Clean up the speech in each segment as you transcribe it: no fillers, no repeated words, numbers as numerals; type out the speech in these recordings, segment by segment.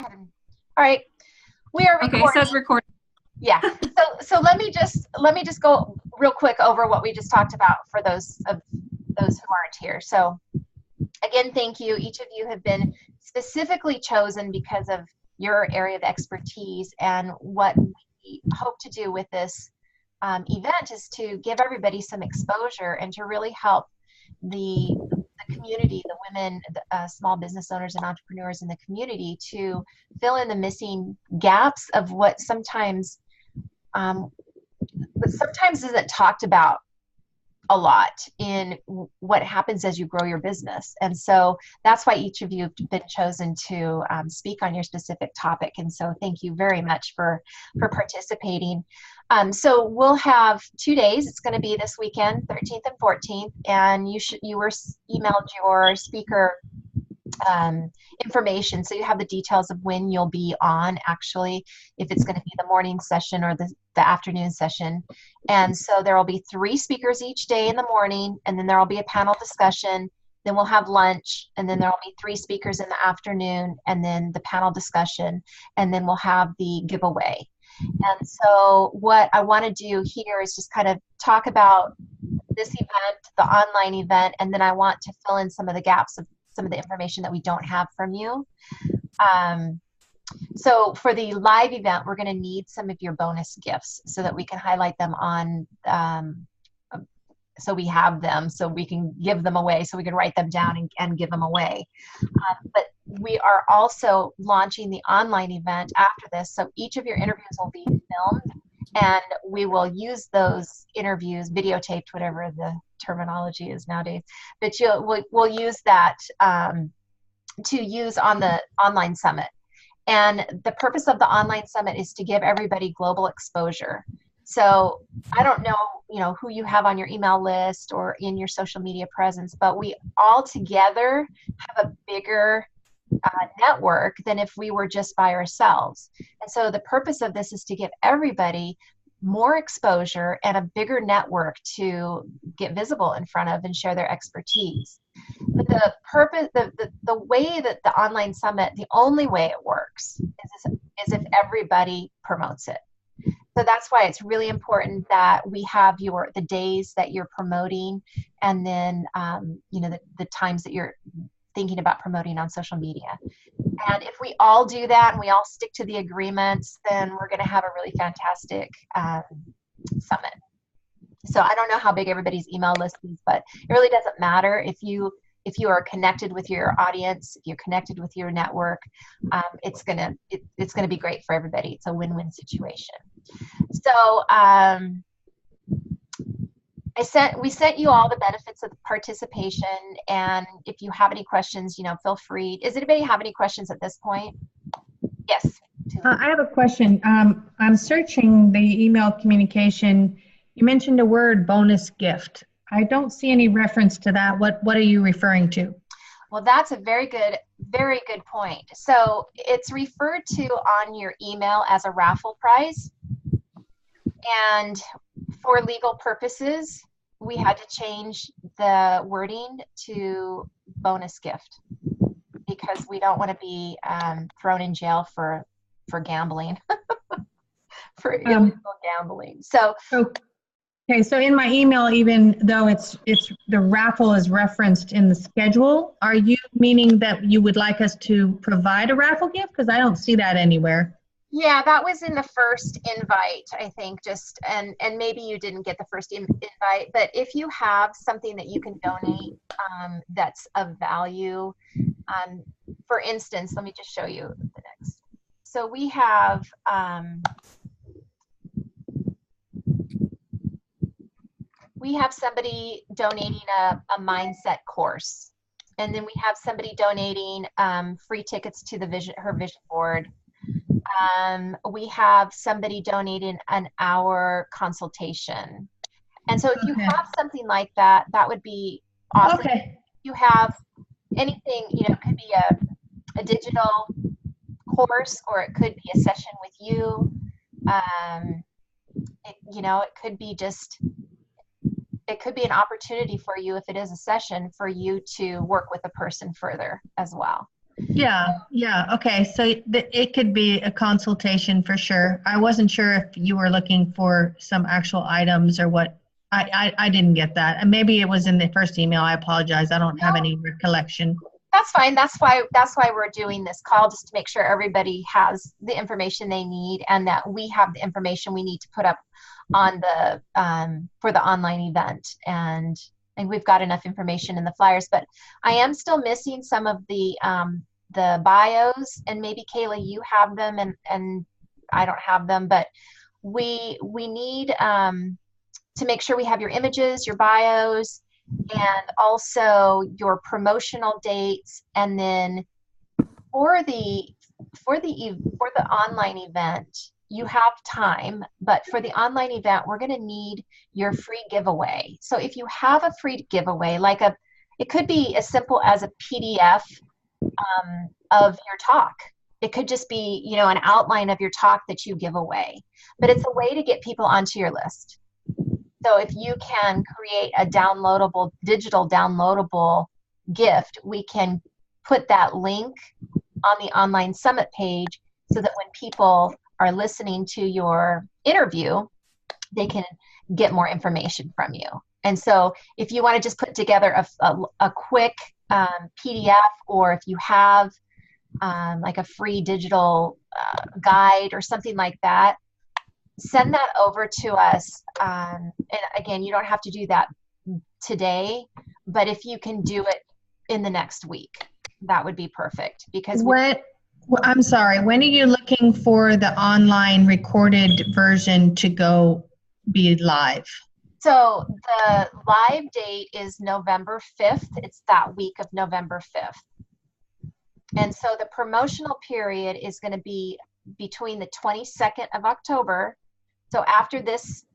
All right, we are Okay, recording. it says recording. Yeah. So let me just go real quick over what we just talked about for those who aren't here. So again, thank you. Each of you have been specifically chosen because of your area of expertise, and what we hope to do with this event is to give everybody some exposure and to really help the community, the women, small business owners and entrepreneurs in the community to fill in the missing gaps of what sometimes isn't talked about a lot in what happens as you grow your business. And so that's why each of you have been chosen to speak on your specific topic. And so thank you very much for participating. So we'll have 2 days. It's going to be this weekend, 13th and 14th. And you were emailed your speaker information, so you have the details of when you'll be on, actually, if it's going to be the morning session or the afternoon session. And so there will be 3 speakers each day in the morning, and then there will be a panel discussion, then we'll have lunch, and then there will be 3 speakers in the afternoon, and then the panel discussion, and then we'll have the giveaway. And so what I want to do here is just kind of talk about this event, the online event, and then I want to fill in some of the gaps of some of the information that we don't have from you. So for the live event, we're going to need some of your bonus gifts so that we can highlight them on, so we have them, so we can give them away, so we can write them down and give them away. But we are also launching the online event after this, so each of your interviews will be filmed, and we will use those interviews, videotaped, whatever the terminology is nowadays, but we'll use that to use on the online summit. And the purpose of the online summit is to give everybody global exposure. So I don't know, who you have on your email list or in your social media presence, but we all together have a bigger network than if we were just by ourselves. And so the purpose of this is to give everybody more exposure and a bigger network to get visible in front of and share their expertise. But the purpose, the way that the online summit, the only way it works is if everybody promotes it. So that's why it's really important that we have the days that you're promoting, and then the times that you're thinking about promoting on social media. And if we all do that and we all stick to the agreements, then we're going to have a really fantastic summit. So I don't know how big everybody's email list is, but it really doesn't matter. If you are connected with your audience, if you're connected with your network, it's gonna be great for everybody. It's a win-win situation. So we sent you all the benefits of participation, and if you have any questions, feel free. Does anybody have any questions at this point? Yes. I have a question. I'm searching the email communication. You mentioned the word bonus gift. I don't see any reference to that. What are you referring to? Well, that's a very good point. So it's referred to on your email as a raffle prize. And for legal purposes, we had to change the wording to bonus gift because we don't want to be thrown in jail for gambling, for illegal gambling. So. Okay, so in my email, even though it's the raffle is referenced in the schedule, are you meaning that you would like us to provide a raffle gift? Because I don't see that anywhere. Yeah, that was in the first invite, I think, and maybe you didn't get the first invite, but if you have something that you can donate that's of value, for instance, let me just show you the next. So we have somebody donating a mindset course, and then we have somebody donating free tickets to her vision board. We have somebody donating an hour consultation. And so if you have something like that, that would be awesome. Okay. If you have anything, it could be a digital course, or it could be a session with you. It could be it could be an opportunity for you, if it is a session, for you to work with a person further as well. Yeah. Okay. So it could be a consultation for sure. I wasn't sure if you were looking for some actual items or what. I didn't get that. And maybe it was in the first email. I apologize. I don't have No, any recollection. that's fine. That's why we're doing this call, just to make sure everybody has the information they need and that we have the information we need to put up on the for the online event. And we've got enough information in the flyers, but I am still missing some of the bios, and maybe Kayla, you have them, and I don't have them, but we need to make sure we have your images, your bios, and also your promotional dates. And then for the online event, you have time, but for the online event, we're going to need your free giveaway. So if you have a free giveaway, it could be as simple as a PDF of your talk. It could just be, an outline of your talk that you give away, but it's a way to get people onto your list. So if you can create a digital downloadable gift, we can put that link on the online summit page so that when people are listening to your interview, they can get more information from you. And so if you want to just put together a quick PDF, or if you have like a free digital guide or something like that, send that over to us. And again, you don't have to do that today, but if you can do it in the next week, that would be perfect. Because I'm sorry, when are you looking for the online recorded version to go be live? So the live date is November 5th. It's that week of November 5th. And so the promotional period is going to be between the 22nd of October. So after this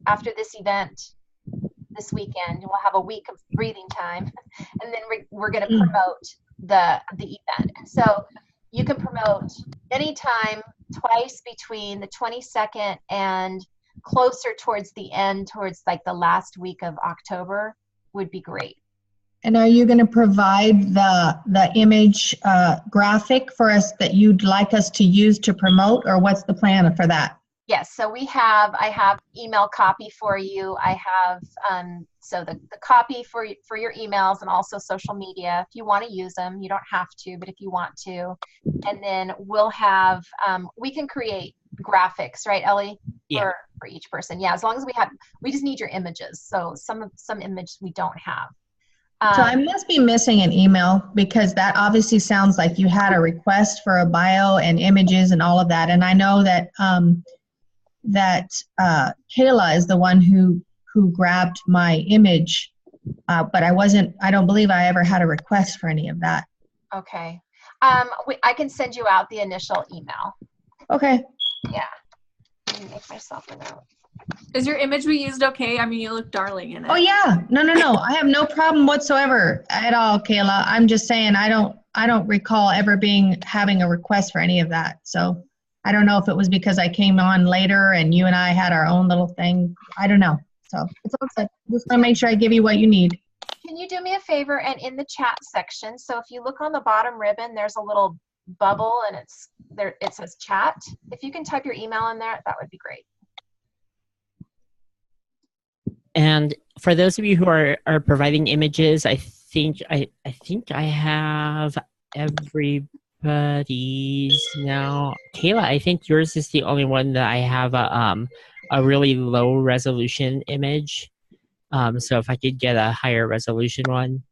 event this weekend, we'll have a week of breathing time, and then we're going to promote the event. And so you can promote anytime, twice between the 22nd and closer towards the end, towards like the last week of October would be great. And are you going to provide the image graphic for us that you'd like us to use to promote, or what's the plan for that? Yes, so I have email copy for you. I have so the copy for your emails, and also social media. If you want to use them, you don't have to, but if you want to. And then we'll have we can create graphics, right, Ellie? Yeah. For each person. Yeah, as long as we just need your images. So some images we don't have. So I must be missing an email, because that obviously sounds like you had a request for a bio and images and all of that. And I know that Kayla is the one who grabbed my image, but I don't believe I ever had a request for any of that. Okay. I can send you out the initial email. Okay. Yeah. Let me make myself a note. Is your image we used okay? I mean, you look darling in it. Oh yeah. No. I have no problem whatsoever at all, Kayla. I'm just saying I don't recall ever having a request for any of that. So I don't know if it was because I came on later and you and I had our own little thing. I don't know. So it's all good. Just want to make sure I give you what you need. Can you do me a favor, and in the chat section, so if you look on the bottom ribbon, there's a little bubble and it says chat. If you can type your email in there, that would be great. And for those of you who are providing images, I think I have everybody's now. Kayla, I think yours is the only one that I have a really low resolution image. So if I could get a higher resolution one,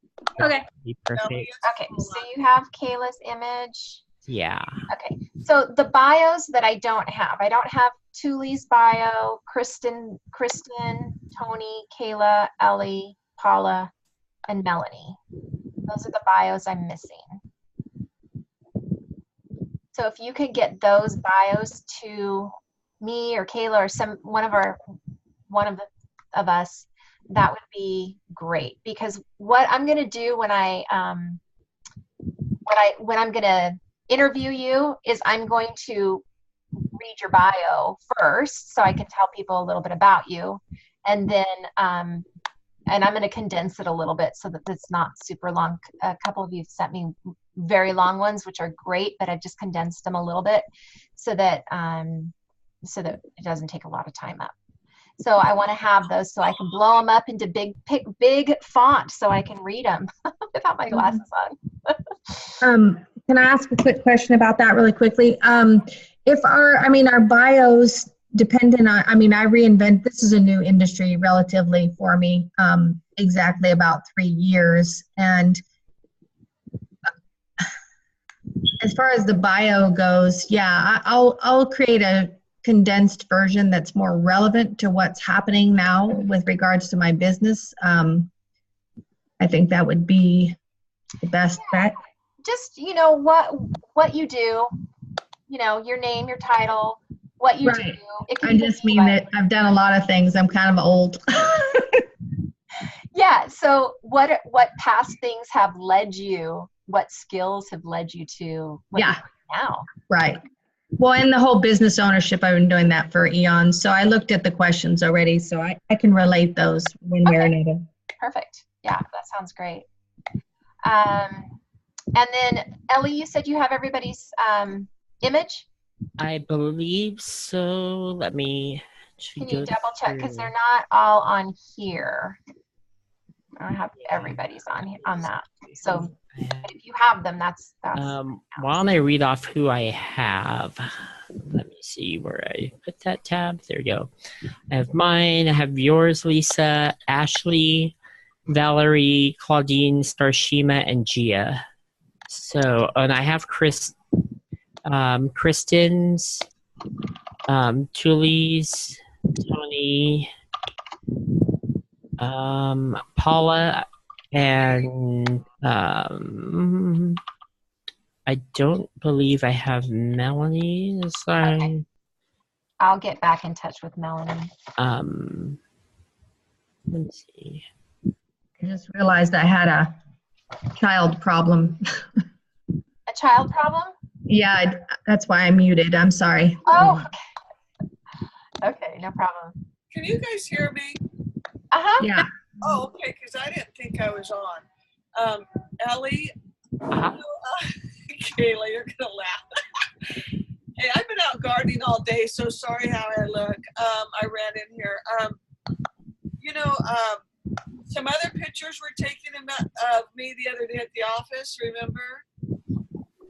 Okay. that'd be perfect. Okay, so you have Kayla's image. Yeah. Okay, so the bios that I don't have Tuli's bio, Kristen, Tony, Kayla, Ellie, Paula, and Melanie. Those are the bios I'm missing. So if you could get those bios to me or Kayla or one of us, that would be great. Because what I'm going to do when I'm going to interview you is I'm going to read your bio first, so I can tell people a little bit about you, and then and I'm going to condense it a little bit so that it's not super long. A couple of you sent me very long ones, which are great, but I've just condensed them a little bit so that it doesn't take a lot of time up. So I want to have those so I can blow them up into big font so I can read them without my glasses on. Can I ask a quick question about that really quickly? If our bios dependent on, this is a new industry relatively for me, exactly about 3 years. And as far as the bio goes, yeah, I'll create a condensed version that's more relevant to what's happening now with regards to my business. I think that would be the best bet. Just, what you do, your name, your title, what you Right. do. It can I just mean that I've done a lot of things. I'm kind of old. Yeah. So what past things have led you? What skills have led you to what you're doing now? Right. Well, and the whole business ownership, I've been doing that for eons. So I looked at the questions already, so I can relate those one way or another. Perfect. Yeah, that sounds great. And then Ellie, you said you have everybody's image. I believe so. Let me. Can you double check because they're not all on here? I don't have everybody's on that. So if you have them, that's. Why don't I read off who I have? Let me see where I put that tab. There we go. I have mine. I have yours, Lisa, Ashley, Valerie, Claudine, Starshima, and Gia. So, and I have Kristen's, Tully's, Tony, Paula, and I don't believe I have Melanie. Okay. I'll get back in touch with Melanie. Let me see. I just realized I had a child problem. A child problem? Yeah, that's why I'm muted. I'm sorry. Oh, okay. Okay, no problem. Can you guys hear me? Uh-huh. Yeah. Oh, okay, because I didn't think I was on. Ellie, Kayla, you're going to laugh. Hey, I've been out gardening all day, so sorry how I look. I ran in here. Some other pictures were taken of me the other day at the office, remember?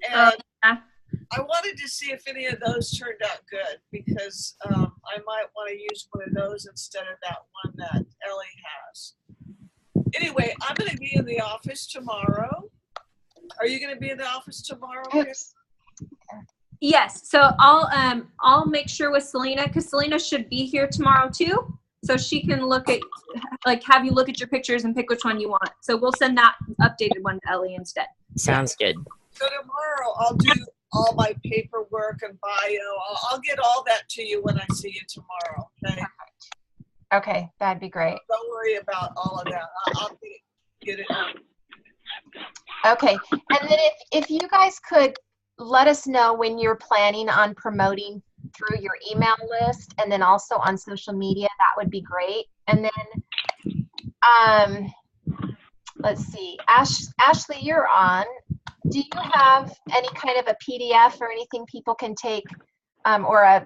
And I wanted to see if any of those turned out good because I might want to use one of those instead of that one that Ellie has. Anyway, I'm going to be in the office tomorrow. Are you going to be in the office tomorrow? Oops. Yes. So I'll make sure with Selena because Selena should be here tomorrow too. So she can have you look at your pictures and pick which one you want. So we'll send that updated one to Ellie instead. Sounds good. So tomorrow I'll do all my paperwork and bio. I'll get all that to you when I see you tomorrow. Okay. Okay, that'd be great. Don't worry about all of that. I'll get it done. Okay, and then if you guys could let us know when you're planning on promoting through your email list and then also on social media, that would be great. And then, let's see, Ashley, you're on. Do you have any kind of a PDF or anything people can take, or a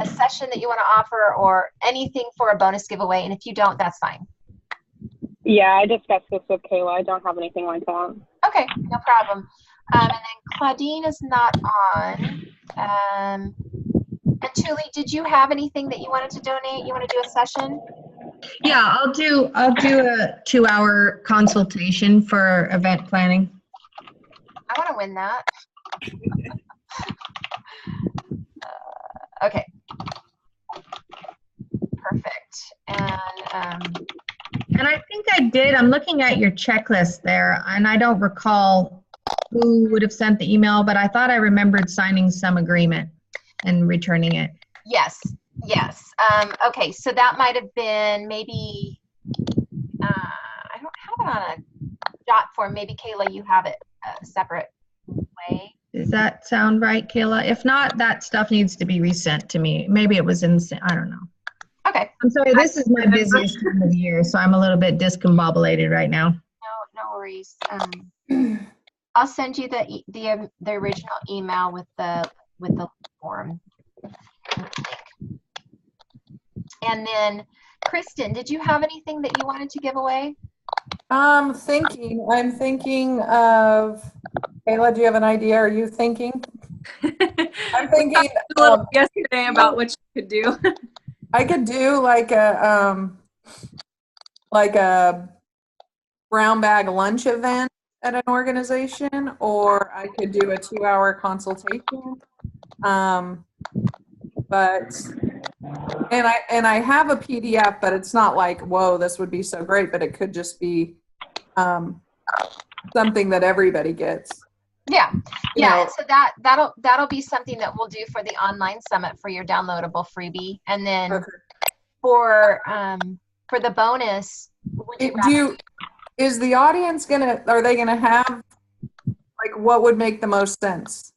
session that you want to offer, or anything for a bonus giveaway? And if you don't, that's fine. Yeah, I discussed this with Kayla. I don't have anything like that. Okay, no problem. And then Claudine is not on. And Julie, did you have anything that you wanted to donate? You want to do a session? Yeah, I'll do a 2-hour consultation for event planning. I want to win that. Okay. Perfect. And I think I did. I'm looking at your checklist there, and I don't recall who would have sent the email, but I thought I remembered signing some agreement and returning it. Yes. Okay, so that might have been maybe, I don't have it on a dot form. Maybe Kayla, you have it a separate way. Does that sound right, Kayla? If not, that stuff needs to be resent to me. Maybe it was in, I don't know. Okay. I'm sorry, this is my busiest time of the year, so I'm a little bit discombobulated right now. No worries. I'll send you the original email with the form. And then, Kristen, did you have anything that you wanted to give away? I'm thinking of, Kayla, do you have an idea? Are you thinking? I'm thinking a little yesterday about what you could do. I could do like a brown bag lunch event at an organization, or I could do a 2-hour consultation. But I have a PDF, but it's not like, whoa, this would be so great, but it could just be something that everybody gets. Yeah, You yeah. know, So that'll be something that we'll do for the online summit for your downloadable freebie, and then okay. for the bonus, would you rather? Is the audience are they gonna have, like, what would make the most sense?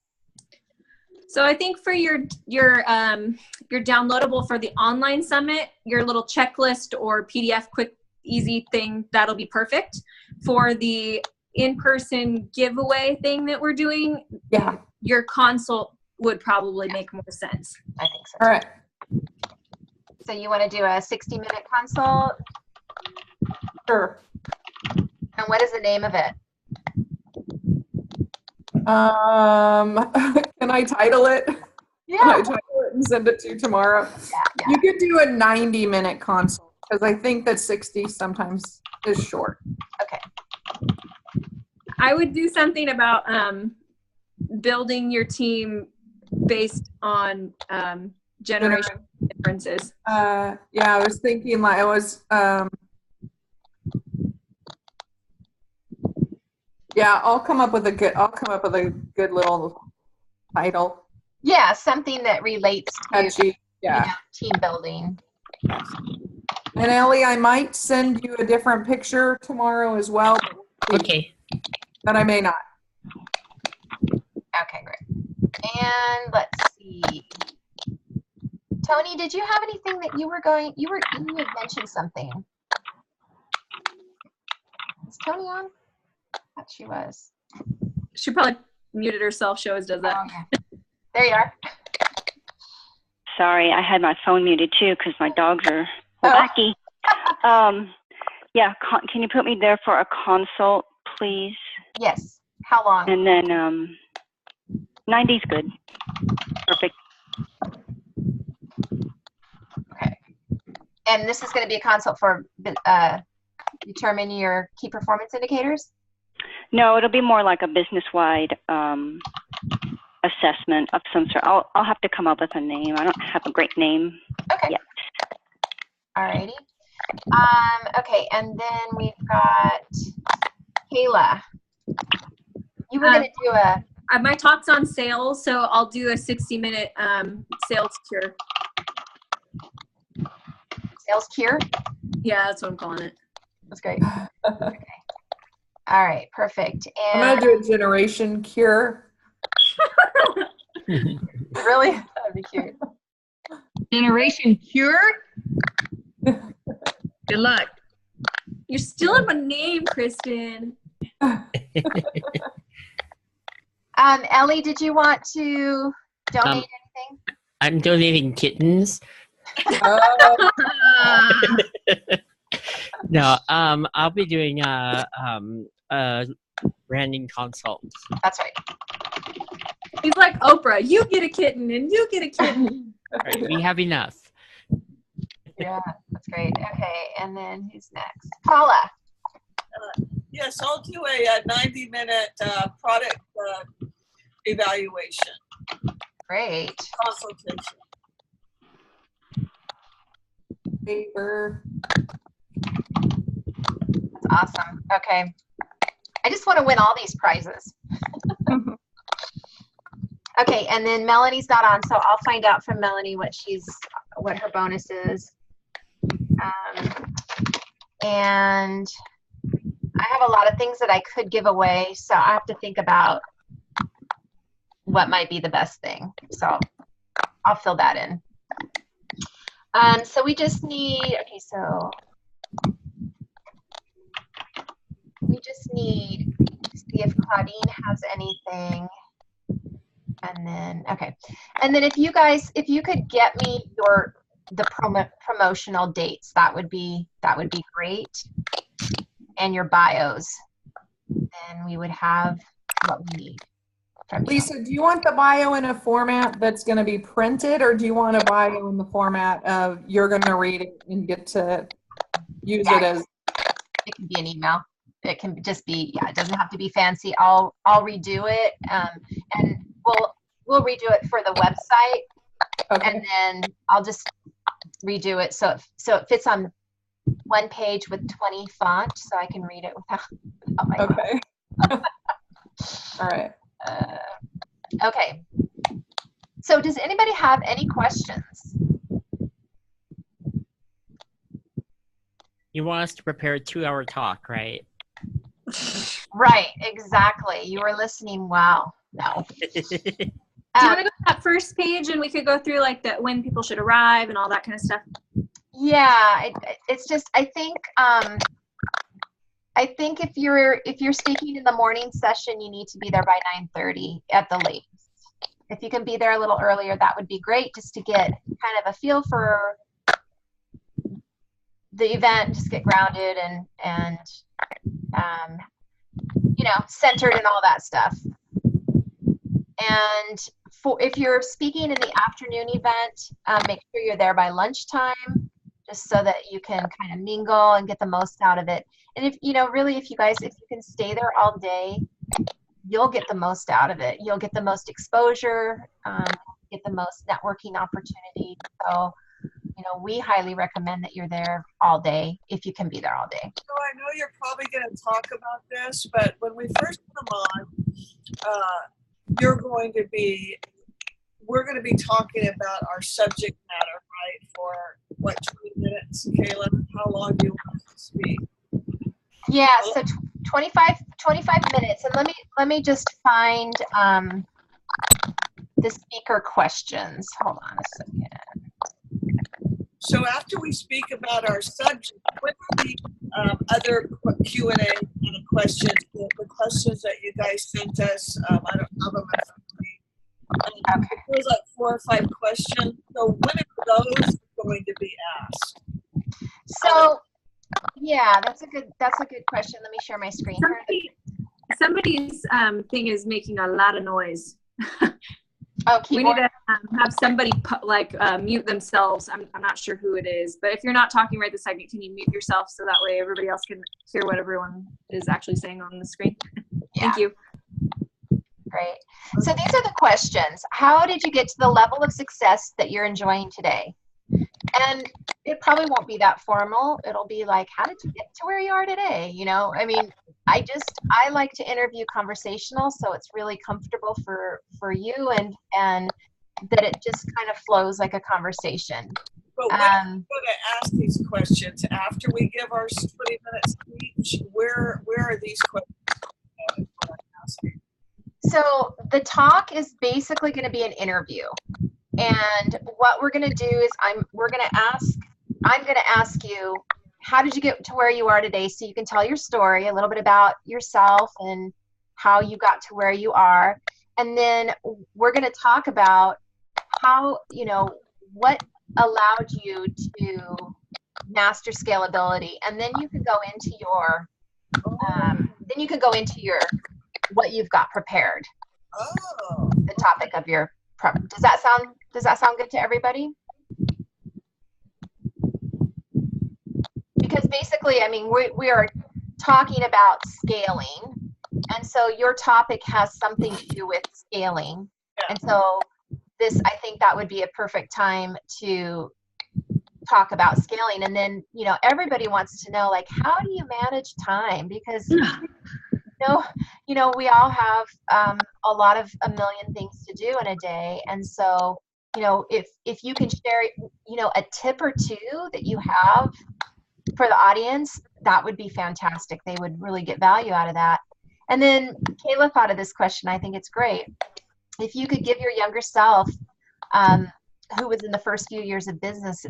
So I think for your downloadable for the online summit, your little checklist or PDF quick, easy thing, that'll be perfect. For the in-person giveaway thing that we're doing, Yeah. your consult would probably make more sense. I think so. All right. So you want to do a 60-minute consult? Sure. And what is the name of it? Can I title it? Yeah. Can I title it and send it to you tomorrow? Yeah. You could do a 90-minute consult, because I think that 60 sometimes is short. Okay. I would do something about building your team based on generation differences. Yeah, I was thinking like yeah, I'll come up with a good little title. Yeah, something that relates to Catchy. Yeah. team building. And Ellie, I might send you a different picture tomorrow as well. Okay. But I may not. Okay, great. And let's see. Tony, did you have anything that you had mentioned something? Is Tony on? I thought she was. She probably muted herself. She always does that. Oh, okay. There you are. Sorry, I had my phone muted too because my dogs are Oh. wacky. Yeah, can you put me there for a consult, please? Yes. How long? And then 90's good. Perfect. Okay. And this is going to be a consult for determine your key performance indicators? No, it'll be more like a business-wide assessment of some sort. I'll have to come up with a name. I don't have a great name Okay. yet. Alrighty. Okay, and then we've got Kayla. You were going to do My talk's on sales, so I'll do a 60-minute sales cure. sales cure. Yeah, that's what I'm calling it. That's great. Okay. All right, perfect. I'm And gonna do a generation cure. really, that'd be cute. Generation cure? Good luck. You're stealing my name, Kristen. Ellie, did you want to donate anything? I'm donating kittens. No, I'll be doing branding consults. That's right. He's like Oprah. You get a kitten, and you get a kitten. All right, we have enough. Yeah, that's great. Okay, and then who's next? Paula. Yes, I'll do a 90-minute product evaluation Great. consultation. Paper. That's awesome. Okay. I just want to win all these prizes. Okay, and then Melanie's not on, so I'll find out from Melanie what her bonus is. And I have a lot of things that I could give away, so I have to think about what might be the best thing. So I'll fill that in. So we just need, okay, so we just need to see if Claudine has anything. And then, okay. And then if you guys, if you could get me the promotional dates, that would be great. And your bios, then we would have what we need from you. Lisa, do you want the bio in a format that's going to be printed, or do you want a bio in the format of you're going to read it and get to use it as? It can be an email. It can just be, yeah, it doesn't have to be fancy. I'll redo it, and we'll redo it for the website, Okay. and then I'll just redo it so it fits on one page with 20 font, so I can read it without my Okay. All right. Okay. So does anybody have any questions? You want us to prepare a 2-hour talk, right? Right, exactly. You were listening well. No. Do you want to go to that first page and we could go through like when people should arrive and all that kind of stuff? Yeah, it's just I think if you're speaking in the morning session, you need to be there by 9:30 at the latest. If you can be there a little earlier, that would be great, just to get kind of a feel for the event, just get grounded and centered and all that stuff. And if you're speaking in the afternoon event, make sure you're there by lunchtime, just so that you can kind of mingle and get the most out of it. And if you can stay there all day, you'll get the most out of it. You'll get the most exposure, get the most networking opportunity. So, we highly recommend that you're there all day if you can be there all day. So I know you're probably going to talk about this, but when we first come on, we're going to be talking about our subject matter, right? For what, 20 minutes, Kayla? How long do you want us to speak? Yeah, so 25 minutes. And let me just find the speaker questions. Hold on a second. So after we speak about our subject, what are the other Q&A kind of questions, the questions that you guys sent us? I don't have them in front of me. Okay. There's like 4 or 5 questions. So when are those going to be asked? So, yeah, that's a good question. Let me share my screen here. Somebody's thing is making a lot of noise. Oh, we need to have somebody mute themselves. I'm not sure who it is, but if you're not talking right this second, can you mute yourself so that way everybody else can hear what everyone is actually saying on the screen? Yeah. Thank you. Great. So these are the questions. How did you get to the level of success that you're enjoying today? And it probably won't be that formal. It'll be like, how did you get to where you are today? I mean, I like to interview conversational, so it's really comfortable for you and that it just kind of flows like a conversation. But when are we going to ask these questions? After we give our 20-minute speech, where are these questions asking? So the talk is basically going to be an interview. And what we're going to do is I'm going to ask you, how did you get to where you are today? So you can tell your story, a little bit about yourself and how you got to where you are. And then we're going to talk about how, what allowed you to master scalability. And then you can go into what you've got prepared. Oh. The topic of your prep. Does that sound good to everybody? Because basically, I mean, we are talking about scaling, and so your topic has something to do with scaling. Yeah. And so I think that would be a perfect time to talk about scaling. And then, everybody wants to know, like, how do you manage time? Because we all have a million things to do in a day. And so, if you can share, a tip or two that you have for the audience, that would be fantastic. They would really get value out of that. And then Kayla thought of this question. I think it's great. If you could give your younger self who was in the first few years of business,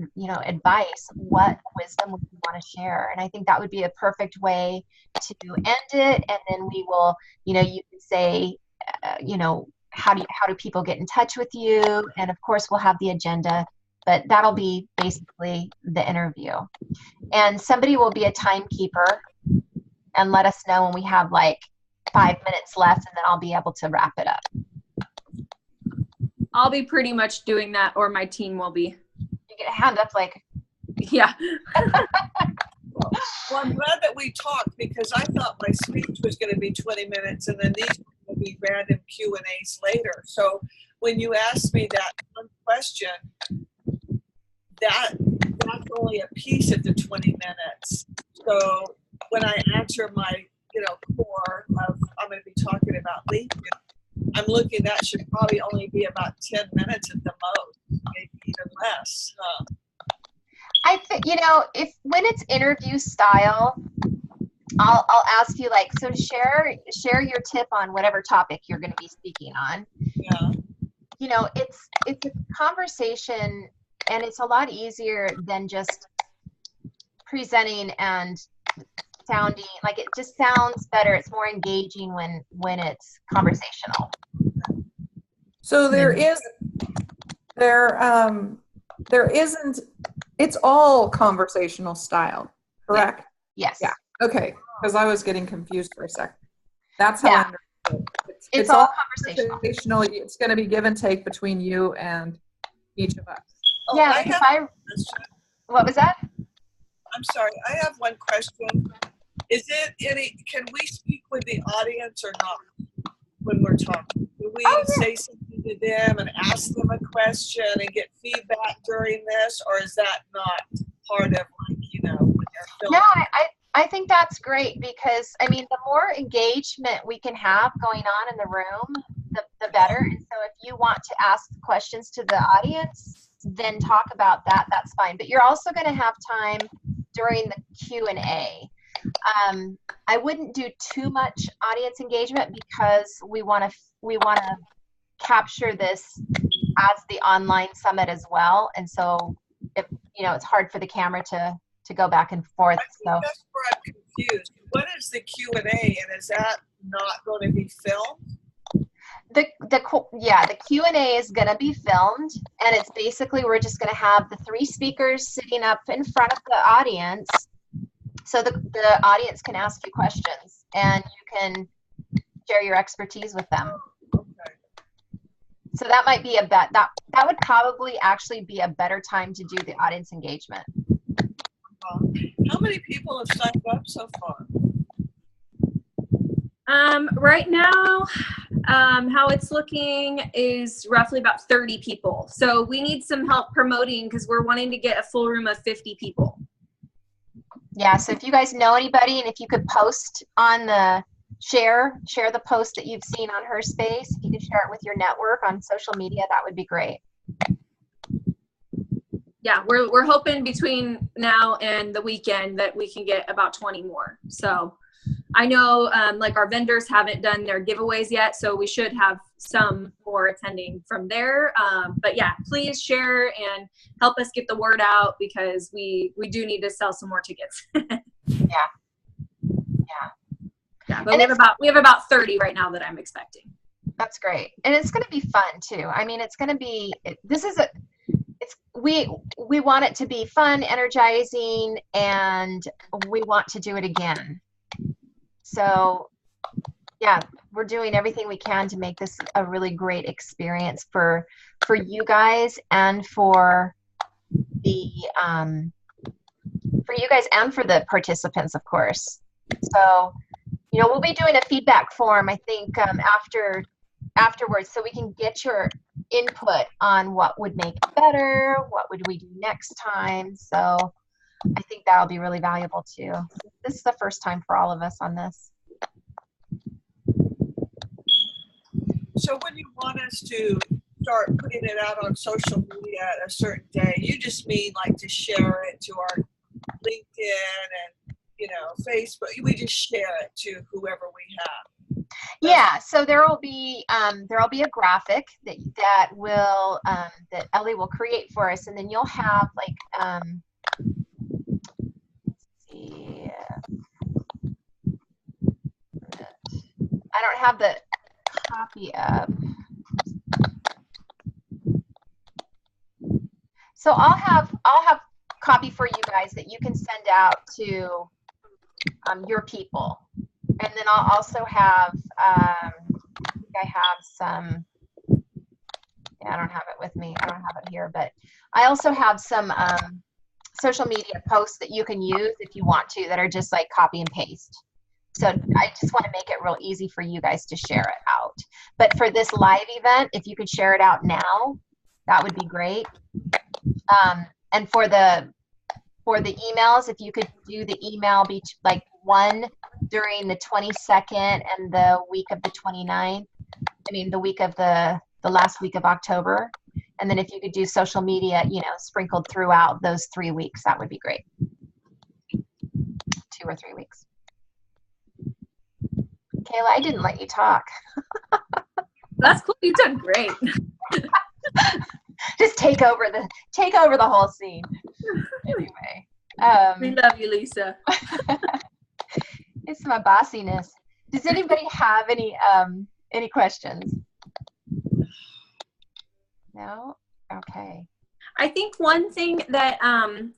advice, what wisdom would you want to share? And I think that would be a perfect way to end it. And then we will, you can say, how do people get in touch with you? And of course we'll have the agenda, but that'll be basically the interview. And somebody will be a timekeeper and let us know when we have like 5 minutes left, and then I'll be able to wrap it up. I'll be pretty much doing that, or my team will be. You get a hand up like. Yeah. Well, I'm glad that we talked, because I thought my speech was going to be 20 minutes and then these will be random Q&As later. So when you asked me that one question, that's only a piece of the 20 minutes. So when I answer my, core of, I'm going to be talking about LinkedIn, I'm looking, that should probably only be about 10 minutes at the most, maybe even less. I think, if when it's interview style, I'll ask you so share your tip on whatever topic you're going to be speaking on. Yeah. It's a conversation, and it's a lot easier than just presenting and sounding like it just sounds better. It's more engaging when it's conversational. So there isn't, it's all conversational style, correct? Yes. Yeah. Okay. Because I was getting confused for a second. That's how Yeah. I understood. It's all conversational. It's going to be give and take between you and each of us. Oh, Yeah. What was that? I'm sorry. I have one question. Can we speak with the audience or not when we're talking? Do we say something to them and ask them a question and get feedback during this, or is that not part of when they're filming? No, I think that's great, because the more engagement we can have going on in the room, the better. And so if you want to ask questions to the audience, then talk about that. That's fine. But you're also going to have time during the Q&A. I wouldn't do too much audience engagement, because we want to capture this as the online summit as well. And so if it's hard for the camera to go back and forth. So that's where I'm confused. What is the Q&A, and is that not going to be filmed? The Q&A is going to be filmed, and it's basically, we're just going to have the 3 speakers sitting up in front of the audience, so the audience can ask you questions and you can share your expertise with them. Okay. So that might be that would probably actually be a better time to do the audience engagement. How many people have signed up so far? Right now, how it's looking is roughly about 30 people. So we need some help promoting, because we're wanting to get a full room of 50 people. Yeah, so if you guys know anybody, and if you could post on the share the post that you've seen on HerSpace, if you could share it with your network on social media, that would be great. Yeah, we're hoping between now and the weekend that we can get about 20 more. So I know our vendors haven't done their giveaways yet, so we should have some more attending from there. But yeah, please share and help us get the word out, because we do need to sell some more tickets. Yeah, but we have about 30 right now that I'm expecting. That's great. And it's going to be fun too. It's going to be, we want it to be fun, energizing, and we want to do it again. So yeah, we're doing everything we can to make this a really great experience for you guys, and for the for the participants, of course. So we'll be doing a feedback form, I think, afterwards, so we can get your input on what would make it better, what would we do next time. So I think that'll be really valuable too. This is the first time for all of us on this. So when you want us to start putting it out on social media at a certain day, you just mean to share it to our LinkedIn and Facebook? We just share it to whoever we have. Yeah, so there'll be a graphic that will that Ellie will create for us, and then you'll have like let's see, I don't have the copy up. So I'll have copy for you guys that you can send out to your people, and then I'll also have I think I have some. Yeah, I don't have it with me. I don't have it here, but I also have some social media posts that you can use if you want to, that are just like copy and paste. So I just want to make it real easy for you guys to share it out. But for this live event, if you could share it out now, that would be great. And for the emails, if you could do the email like one during the 22nd and the week of the 29th, I mean the week of the last week of October, and then if you could do social media, sprinkled throughout those 3 weeks, that would be great. 2 or 3 weeks. Kayla, I didn't let you talk. That's cool. You've done great. Just take over the whole scene. Anyway, we love you, Lisa. It's my bossiness. Does anybody have any questions? No? Okay. I think one thing that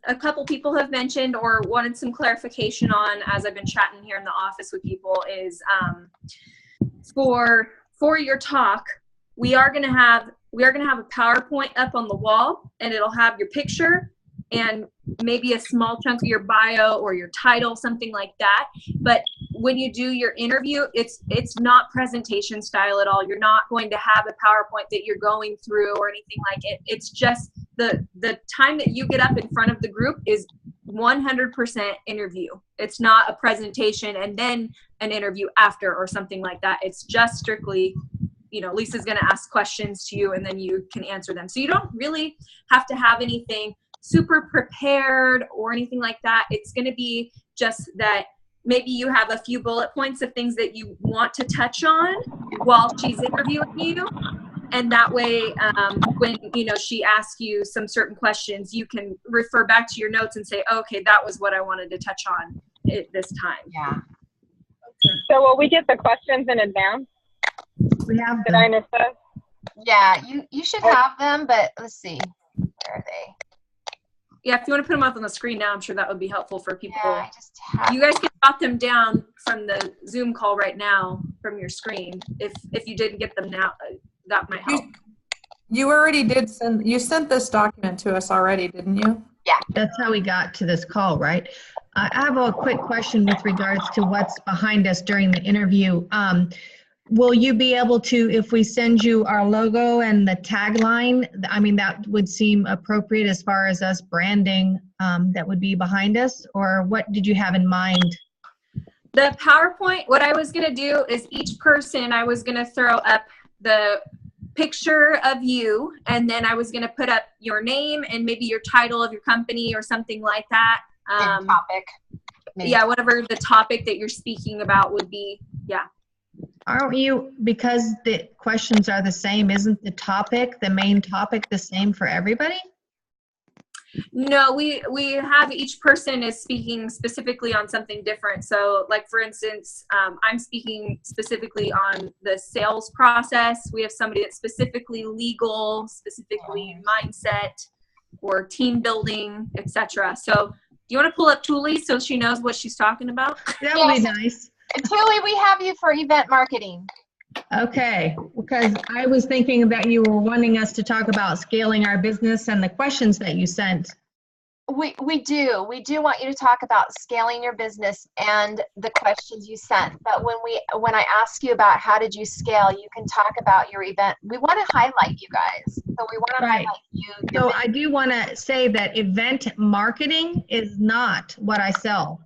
a couple people have mentioned or wanted some clarification on as I've been chatting here in the office with people is for your talk, we are gonna have a PowerPoint up on the wall, and it'll have your picture and maybe a small chunk of your bio or your title, something like that. But when you do your interview, it's not presentation style at all. You're not going to have a PowerPoint that you're going through or anything like it. It's just the time that you get up in front of the group is 100% interview. It's not a presentation and then an interview after or something like that. It's just strictly, Lisa's going to ask questions to you and then you can answer them. So you don't really have to have anything super prepared or anything like that. It's going to be just that maybe you have a few bullet points of things that you want to touch on while she's interviewing you. And that way, when, she asks you some certain questions, you can refer back to your notes and say, okay, that was what I wanted to touch on at this time. Yeah. So will we get the questions in advance? We have Did I miss those? Yeah, you should have them, but let's see. Where are they? Yeah, if you want to put them up on the screen now, I'm sure that would be helpful for people. Yeah, I just have. You guys can jot them down from the Zoom call right now from your screen. If you didn't get them now, that might help. You already did you sent this document to us already, didn't you? Yeah. That's how we got to this call, right? I have a quick question with regards to what's behind us during the interview. Will you be able to, if we send you our logo and the tagline, I mean, that would seem appropriate as far as us branding that would be behind us, or what did you have in mind? The PowerPoint, what I was going to do is each person, I was going to throw up the picture of you, and then I was going to put up your name and maybe your title of your company or something like that. Topic. Maybe. Yeah, whatever the topic that you're speaking about would be, yeah. Aren't you, because the questions are the same, isn't the main topic the same for everybody? No, we have each person is speaking specifically on something different. So like, for instance, I'm speaking specifically on the sales process. We have somebody that's specifically legal, specifically mindset or team building, etc. So do you want to pull up Tuli so she knows what she's talking about? That would be nice. Tuli, we have you for event marketing. Okay, because I was thinking that you were wanting us to talk about scaling our business and the questions that you sent. We do want you to talk about scaling your business and the questions you sent. But when I ask you about how did you scale, you can talk about your event. We want to highlight you guys. So we want to highlight you. So I do want to say that event marketing is not what I sell.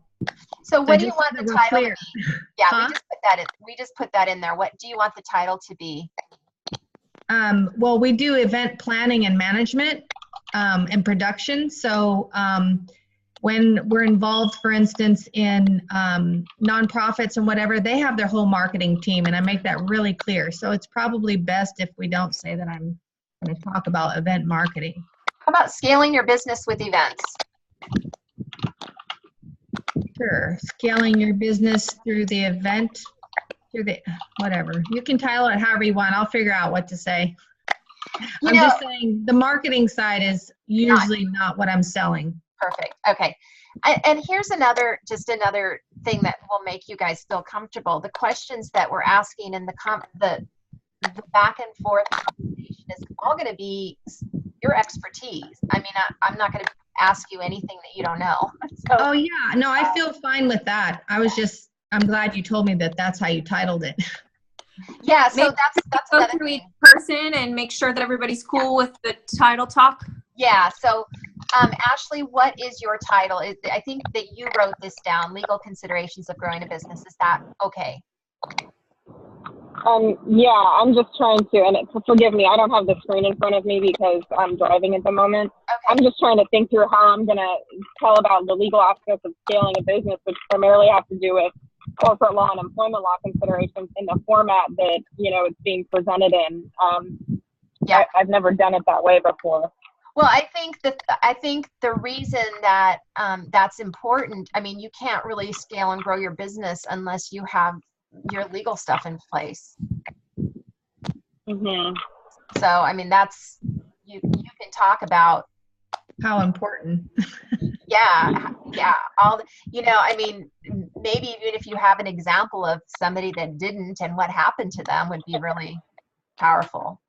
So what do you want the title to be? Yeah, Huh? we just put that in there. What do you want the title to be? Well, we do event planning and management and production. So when we're involved, for instance, in nonprofits and whatever, they have their whole marketing team, and I make that really clear. So it's probably best if we don't say that I'm going to talk about event marketing. How about scaling your business with events? Sure. Scaling your business through the event, through the, whatever. You can title it however you want. I'll figure out what to say. I'm just saying the marketing side is usually not what I'm selling. Perfect. Okay. And here's just another thing that will make you guys feel comfortable. The questions that we're asking and the back and forth conversation is all going to be your expertise. I mean, I'm not going to ask you anything that you don't know. So, oh yeah, no, I feel fine with that. I'm glad you told me that that's how you titled it. Yeah, so that's go another through thing. each person and make sure that everybody's cool with the title talk. Yeah, so Ashley, what is your title? I think that you wrote this down, legal considerations of growing a business. Is that okay? Yeah, I'm just trying to, and forgive me, I don't have the screen in front of me because I'm driving at the moment. Okay. I'm just trying to think through how I'm going to tell about the legal aspects of scaling a business, which primarily have to do with corporate law and employment law considerations in the format that, it's being presented in. Yeah. I've never done it that way before. Well, I think the reason that that's important, I mean, you can't really scale and grow your business unless you have your legal stuff in place. Mm-hmm. So, I mean, that's, you can talk about how important. Yeah. I mean, maybe even if you have an example of somebody that didn't and what happened to them would be really powerful.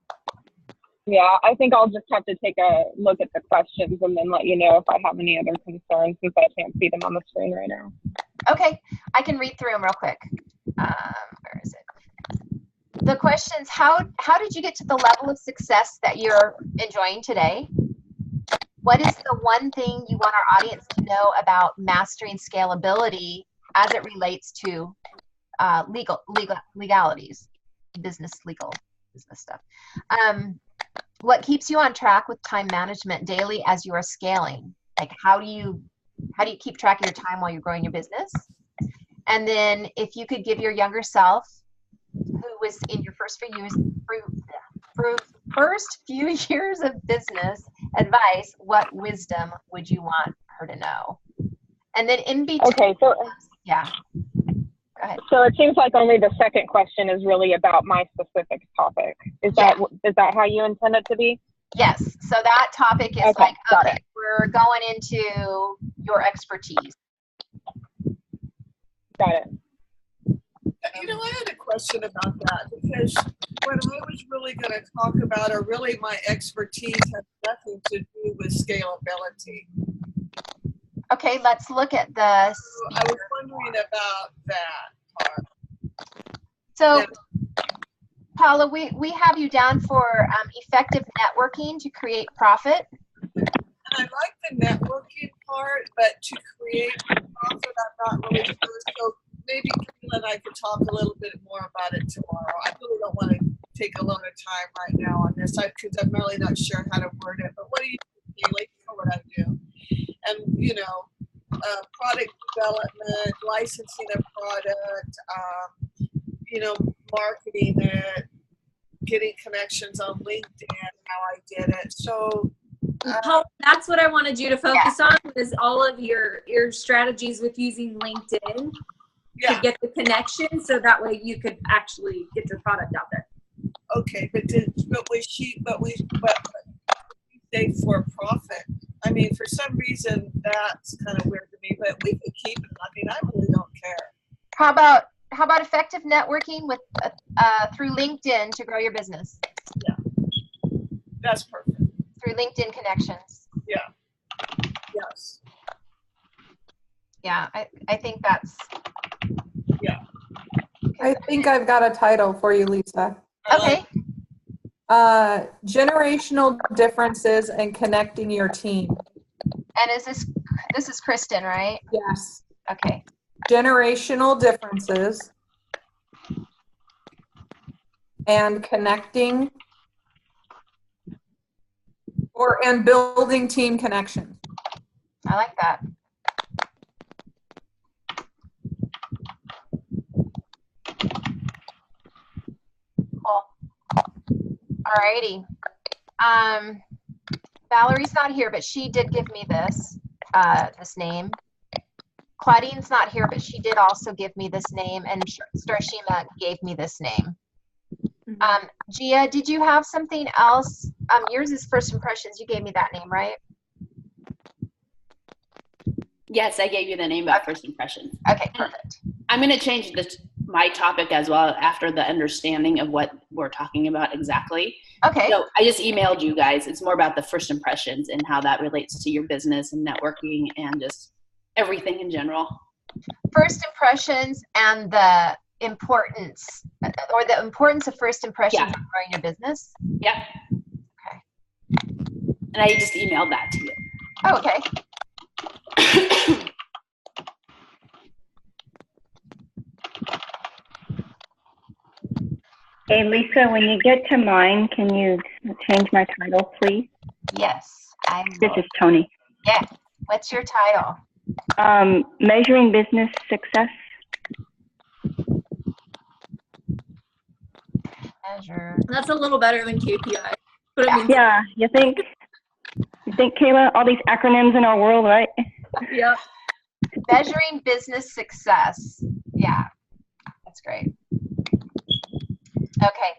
Yeah, I think I'll just have to take a look at the questions and then let you know if I have any other concerns since I can't see them on the screen right now. Okay, I can read through them real quick. Where is it? The questions, how did you get to the level of success that you're enjoying today? What is the one thing you want our audience to know about mastering scalability as it relates to legalities, business stuff? What keeps you on track with time management daily as you are scaling? Like, how do you keep track of your time while you're growing your business? And then if you could give your younger self, who was in your first few years of business advice, what wisdom would you want her to know? And then in between, okay, so yeah, go ahead. So it seems like only the second question is really about my specific topic. Is that how you intend it to be? Yes. So that topic is okay, we're going into your expertise. Got it. I had a question about that because what I was really going to talk about, or really my expertise, has nothing to do with scalability. Okay, let's look at this. So I was wondering about that part. So, Paula, we have you down for effective networking to create profit. And I like the networking part, but to create profit, I'm not really sure. So maybe Kayla and I could talk a little bit more about it tomorrow. I really don't want to take a lot of time right now on this because I'm really not sure how to word it. But what do you do, Kayla? You know what I do. And, product development, licensing a product, marketing it, getting connections on LinkedIn, how I did it. So that's what I wanted you to focus on, is all of your strategies with using LinkedIn to get the connection, so that way you could actually get your product out there. Okay, but we say for profit. I mean, for some reason that's kind of weird to me, but we can keep it. I mean, I really don't care. How about effective networking with through LinkedIn to grow your business? Yeah, that's perfect. Through LinkedIn connections. Yeah. Yes. Yeah, I think that's. Yeah. I think I've got a title for you, Lisa. Okay. Generational differences and connecting your team. And this is Kristen, right? Yes. Okay. Generational differences and connecting and building team connections. I like that. Alrighty. Valerie's not here, but she did give me this name. Claudine's not here, but she did also give me this name, and Starshima gave me this name. Gia, did you have something else? Yours is First Impressions. You gave me that name, right? Yes, I gave you the name about First Impressions. Okay, perfect. I'm going to change my topic as well after the understanding of what we're talking about exactly. Okay. So I just emailed you guys. It's more about the first impressions and how that relates to your business and networking and just everything in general. First impressions and the importance, or the importance of first impressions in growing your business. Yep. Okay. And I just emailed that to you. Oh, okay. Hey, Lisa, when you get to mine, can you change my title, please? Yes. This is Tony. Yeah. What's your title? Measuring business success. Measure. That's a little better than KPI. But Yeah, you think, Kayla, all these acronyms in our world, right? Yep. Measuring business success. Yeah, that's great. Okay.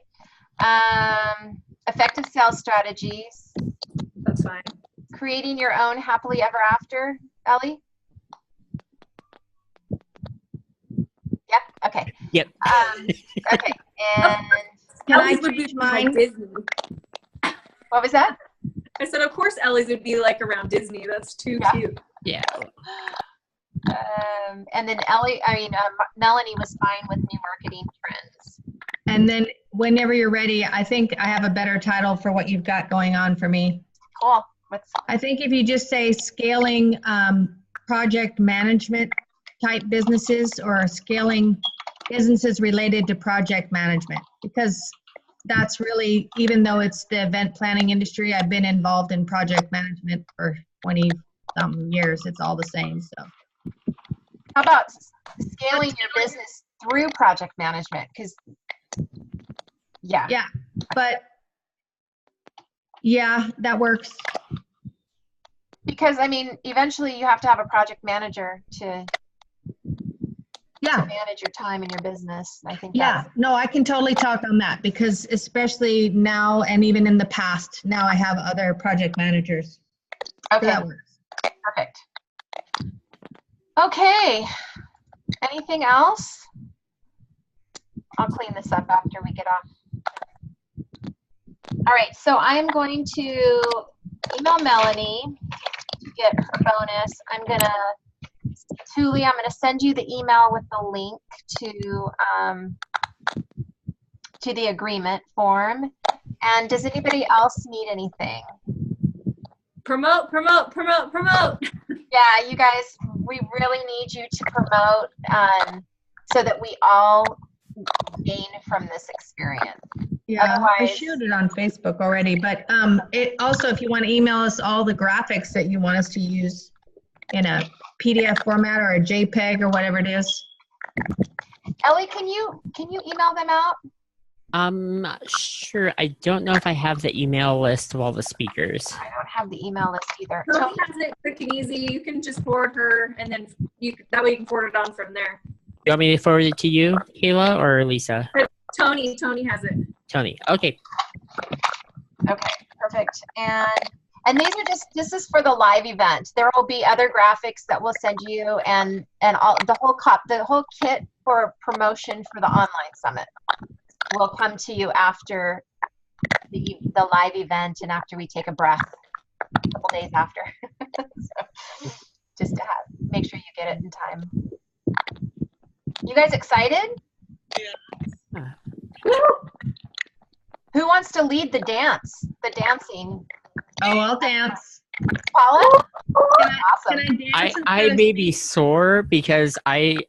Effective sales strategies. That's fine. Creating your own happily ever after, Ellie? Yep, okay. Yep. Okay, and Can I Ellie's would be change like mine? Disney. what was that? I said, of course, Ellie's would be like around Disney. That's too cute. Yeah. And then Melanie was fine with new marketing trends. And then whenever you're ready, I think I have a better title for what you've got going on for me. Cool. I think if you just say scaling project management type businesses, or scaling businesses related to project management, because that's really, even though it's the event planning industry, I've been involved in project management for 20-something years. It's all the same. So how about scaling your business through project management? Because yeah, but yeah, that works. Because I mean, eventually you have to have a project manager to manage your time in your business. I think. Yeah, no, I can totally talk on that, because especially now, and even in the past, now I have other project managers. Okay. So that works. Perfect. Okay. Anything else? I'll clean this up after we get off. All right, so I'm going to email Melanie to get her bonus. Tuli, I'm gonna send you the email with the link to the agreement form. And does anybody else need anything? Promote. Yeah, you guys, we really need you to promote so that we all gain from this experience. Yeah, I Otherwise, shared it on Facebook already, but it also, if you want to email us all the graphics that you want us to use in a PDF format or a JPEG or whatever it is. Ellie, can you email them out? Sure. I don't know if I have the email list of all the speakers. I don't have the email list either. Tony has it quick and easy. You can just forward her, and then that way you can forward it on from there. You want me to forward it to you, Kayla, or Lisa? Tony has it. Tony. Okay. Okay, perfect. And these are this is for the live event. There will be other graphics that we'll send you, and all the whole kit for promotion for the online summit will come to you after the live event and after we take a breath a couple days after. So, just to make sure you get it in time. You guys excited? Yeah. Who wants to lead the dancing? Oh, I'll dance. Paula? Can I dance? I may be sore because I'm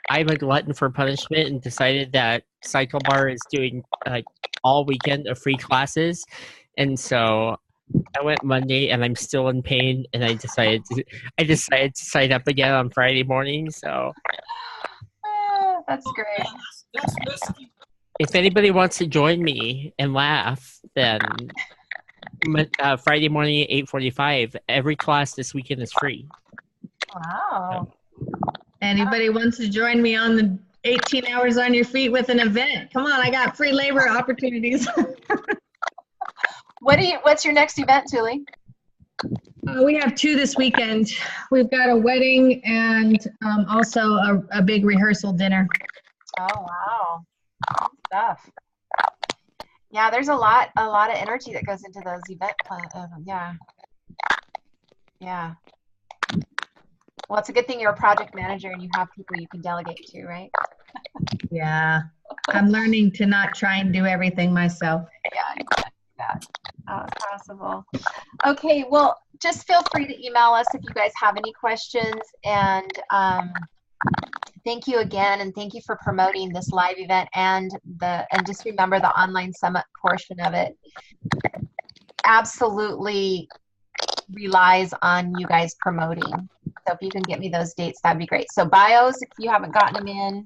a glutton for punishment and decided that Cycle Bar is doing all weekend of free classes, and so I went Monday and I'm still in pain, and I decided to sign up again on Friday morning. So that's great. That's risky. if anybody wants to join me and laugh, then Friday morning at 8:45. Every class this weekend is free. Wow. Anybody wants to join me on the 18 hours on your feet with an event? Come on, I got free labor opportunities. What's your next event, Julie? We have 2 this weekend. We've got a wedding and also a big rehearsal dinner. Oh, wow. Good stuff. Yeah, there's a lot of energy that goes into those event plans. Yeah. Yeah. Well, it's a good thing you're a project manager and you have people you can delegate to, right? Yeah. I'm learning to not try and do everything myself. Yeah, you can't do that. Possible. Okay, well, just feel free to email us if you guys have any questions. And thank you again, and thank you for promoting this live event and just remember the online summit portion of it absolutely relies on you guys promoting. So if you can get me those dates, that'd be great. So bios, if you haven't gotten them in,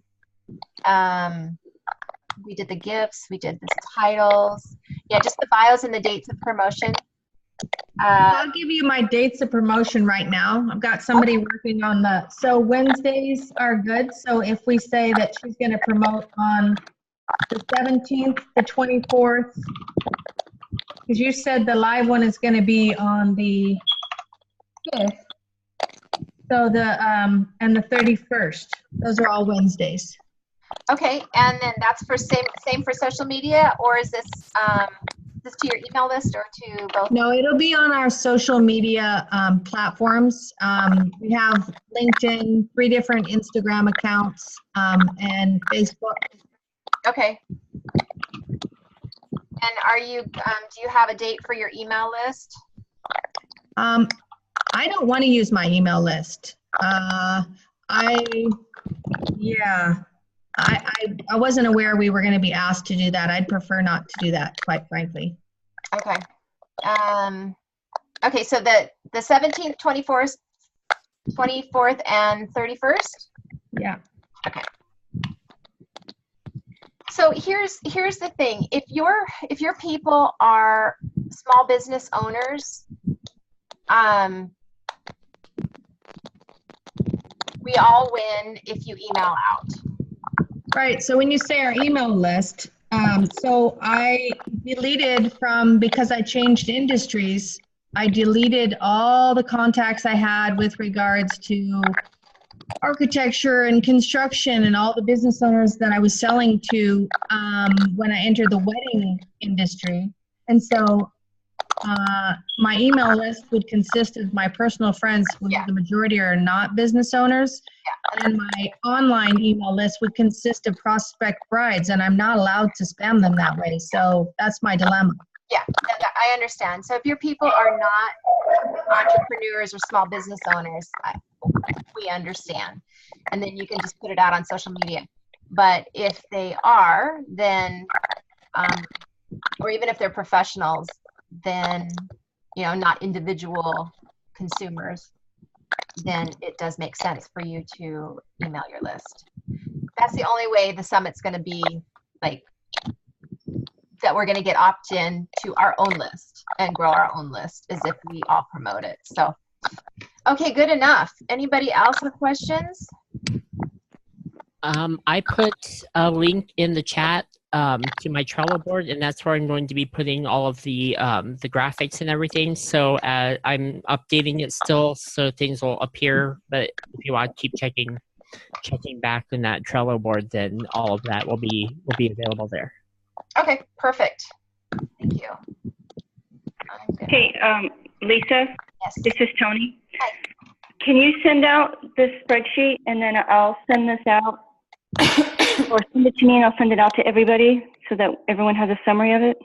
we did the gifts, we did the titles. Yeah, just the bios and the dates of promotion. I'll give you my dates of promotion right now. I've got somebody working on so Wednesdays are good. So if we say that she's going to promote on the 17th, the 24th, because you said the live one is going to be on the 5th. So and the 31st, those are all Wednesdays. Okay, and then that's for same for social media, or is this to your email list or to both? No, it'll be on our social media platforms. We have LinkedIn, 3 different Instagram accounts, and Facebook. Okay. And are you? Do you have a date for your email list? I don't want to use my email list. I wasn't aware we were going to be asked to do that. I'd prefer not to do that, quite frankly. Okay. Okay, so the 17th, 24th, and 31st? Yeah. Okay. So here's the thing. If your people are small business owners, we all win if you email out. Right. So when you say our email list, so I deleted because I changed industries, I deleted all the contacts I had with regards to architecture and construction and all the business owners that I was selling to when I entered the wedding industry. And so my email list would consist of my personal friends, who the majority are not business owners. Yeah. And my online email list would consist of prospect brides, and I'm not allowed to spam them that way. So that's my dilemma. Yeah, I understand. So if your people are not entrepreneurs or small business owners, we understand. And then you can just put it out on social media. But if they are, then, or even if they're professionals, then, not individual consumers, then it does make sense for you to email your list. That's the only way the summit's going to be that we're going to get opt-in to our own list and grow our own list, is if we all promote it. So, okay, good enough. Anybody else with questions? I put a link in the chat to my Trello board, and that's where I'm going to be putting all of the graphics and everything. So I'm updating it still, so things will appear. But if you want to keep checking back in that Trello board, then all of that will be available there. Okay, perfect. Thank you. Hey, Lisa. Yes. This is Tony. Hi. Can you send out this spreadsheet, and then I'll send this out, or send it to me and I'll send it out to everybody so that everyone has a summary of it?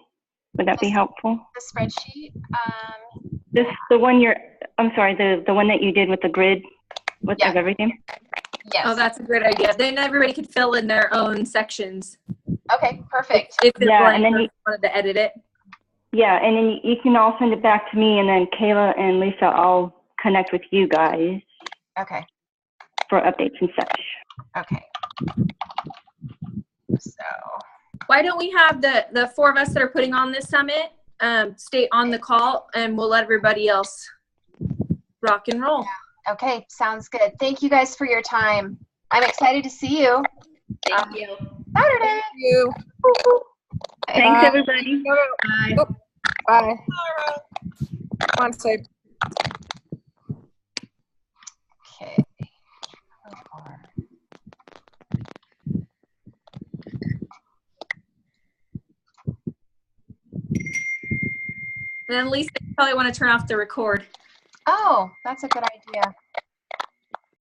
Would that be helpful? The spreadsheet? The one that you did with the grid of everything? Yes. Oh, that's a great idea. Then everybody could fill in their own sections. Okay, perfect. If they're blank, and then you wanted to edit it. Yeah, and then you can all send it back to me, and then Kayla and Lisa, I'll connect with you guys. Okay. For updates and such. Okay. So Why don't we have the four of us that are putting on this summit stay on the call, and we'll let everybody else rock and roll. Okay, sounds good. Thank you guys for your time. I'm excited to see you. Thank you. Saturday. Thank you. Thanks, everybody. Bye. Oh, bye. Come on, Sabe. Okay. And then Lisa, you probably want to turn off the record. Oh, that's a good idea.